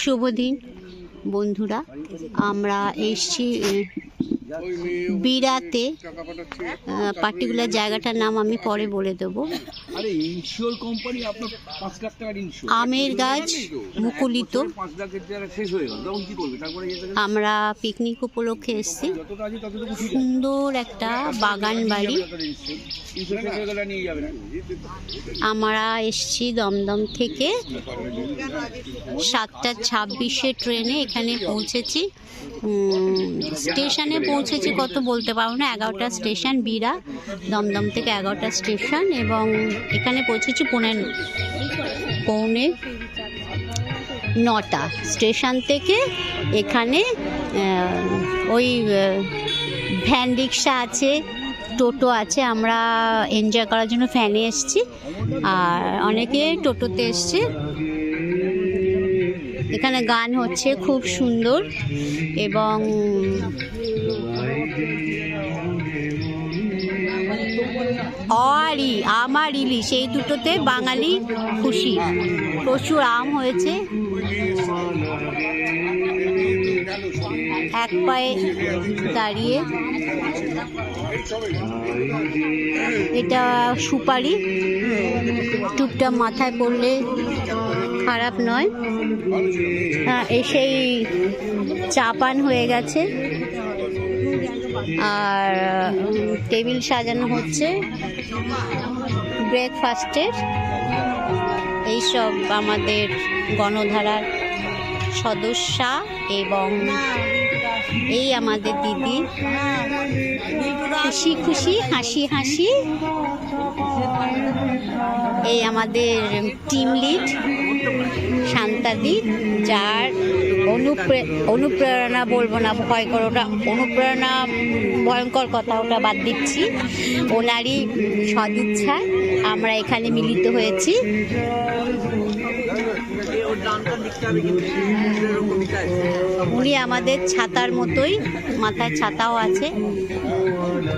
শুভ দিন বন্ধুরা, আমরা এসছি বিরাতে। পার্টিকুলার জায়গাটার নাম আমি পরে বলে দেবো। আমের গাছ মুকুলিত। আমরা পিকনিক উপলক্ষে এসেছি। সুন্দর একটা বাগান বাড়ি। আমরা এসছি দমদম থেকে 7:26 ট্রেনে এখানে পৌঁছেছি। স্টেশনে পৌঁছেছি কত বলতে পারবো না, 11টা স্টেশন বিরা, দমদম থেকে 11টা স্টেশন, এবং এখানে পৌঁছেছি পৌনে 9টা। স্টেশন থেকে এখানে ওই ভ্যান রিক্সা আছে, টোটো আছে। আমরা এনজয় করার জন্য ফ্যানে এসেছি, আর অনেকে টোটোতে এসছে। এখানে গান হচ্ছে খুব সুন্দর, এবং আমার ইলিশ এই দুটোতে বাঙালি খুশি। প্রচুর আম হয়েছে। এক পায়ে দাঁড়িয়ে, এটা সুপারি, টুপটা মাথায় পড়লে খারাপ নয়। এসেই চা পান হয়ে গেছে, আর টেবিল সাজানো হচ্ছে ব্রেকফাস্টের। এইসব আমাদের গণধারার সদস্যা, এবং এই আমাদের দিদি। খুশি খুশি, হাসি হাসি। এই আমাদের টিম লিড শান্তাদি, যার অনুপ্রেরণা বলবো না, ভয় করে, ওটা অনুপ্রেরণা ভয়ঙ্কর কথা, ওটা বাদ দিচ্ছি। ওনারই সদিচ্ছায় আমরা এখানে মিলিত হয়েছি। উনি আমাদের ছাতার মতোই, মাথায় ছাতাও আছে,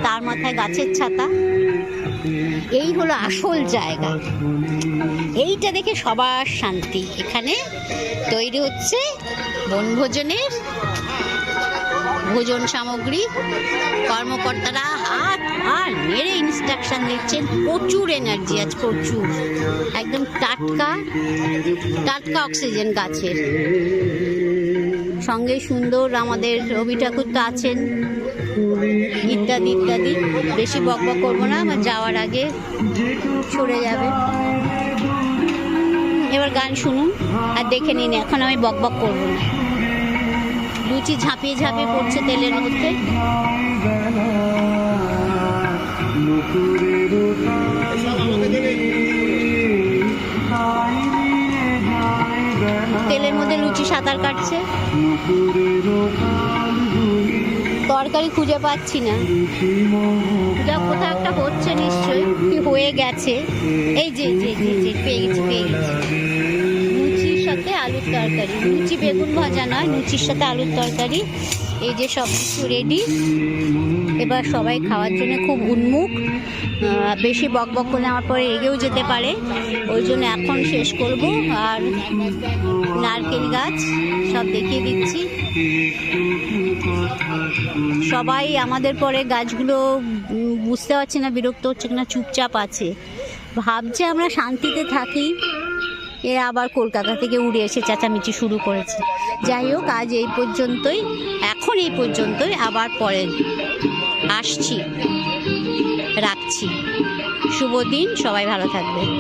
তার মাথায় গাছের ছাতা। এই হলো আসল জায়গা। এইটা দেখে সবার শান্তি। এখানে তৈরি হচ্ছে বনভোজনের ভোজন সামগ্রী। কর্মকর্তারা হাত আর মেরে ইনস্ট্রাকশন দিচ্ছেন। প্রচুর এনার্জি আছে, প্রচুর। একদম টাটকা টাটকা অক্সিজেন গাছের। সঙ্গে সুন্দর আমাদের রবি ঠাকুর তো আছেন, ইত্যাদি ইত্যাদি। বেশি বকবক করবো না, আমার যাওয়ার আগে সরে যাবে। এবার গান শুনুন আর দেখে নিন। এখন আমি বকবক করবো না। লুচি ঝাঁপিয়ে ঝাঁপিয়ে পড়ছে তেলের মধ্যে। তেলের মধ্যে লুচি সাঁতার কাটছে। তরকারি খুঁজে পাচ্ছি না, যা কোথাও একটা হচ্ছে, নিশ্চয়ই কি হয়ে গেছে। এই যে পেয়ে গেছি। লুচির সাথে আলুর তরকারি, লুচি বেগুন ভাজা নয়, লুচির সাথে আলুর তরকারি। এই যে সব কিছু রেডি। এবার সবাই খাওয়ার জন্য খুব উন্মুখ। বেশি বকবক করলে আমার পরে এগেও যেতে পারে, ওই জন্য এখন শেষ করব। আর নারকেল গাছ সব দেখিয়ে দিচ্ছি। সবাই আমাদের পরে গাছগুলো বুঝতে পারছে না, বিরক্ত হচ্ছে কিনা, চুপচাপ আছে, ভাবছে আমরা শান্তিতে থাকি। এরা আবার কলকাতা থেকে উড়ে এসে চেঁচামেচি শুরু করেছে। যাই হোক, আজ এই পর্যন্তই, এখন এই পর্যন্তই। আবার পরে আসছি, রাখছি। শুভ দিন, সবাই ভালো থাকবে।